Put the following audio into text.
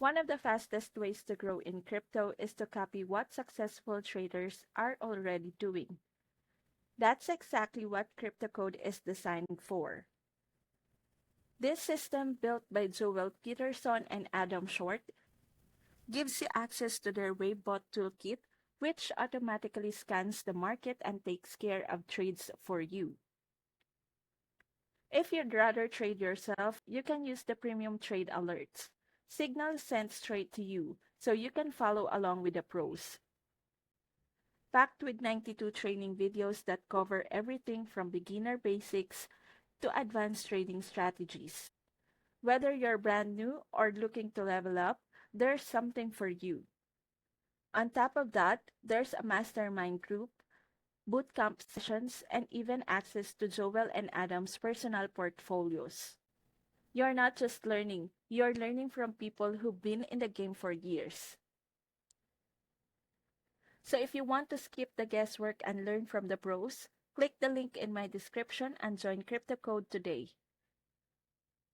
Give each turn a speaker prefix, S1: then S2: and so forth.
S1: One of the fastest ways to grow in crypto is to copy what successful traders are already doing. That's exactly what crypto code is designed for. This system, built by Joel Peterson and Adam Short, gives you access to their Wavebot toolkit, which automatically scans the market and takes care of trades for you. If you'd rather trade yourself, you can use the premium trade alerts. Signals sent straight to you, so you can follow along with the pros. Packed with 92 training videos that cover everything from beginner basics to advanced trading strategies. Whether you're brand new or looking to level up, there's something for you. On top of that, there's a mastermind group, bootcamp sessions, and even access to Joel and Adam's personal portfolios. You're not just learning, you're learning from people who've been in the game for years. So if you want to skip the guesswork and learn from the pros, click the link in my description and join Crypto Code today.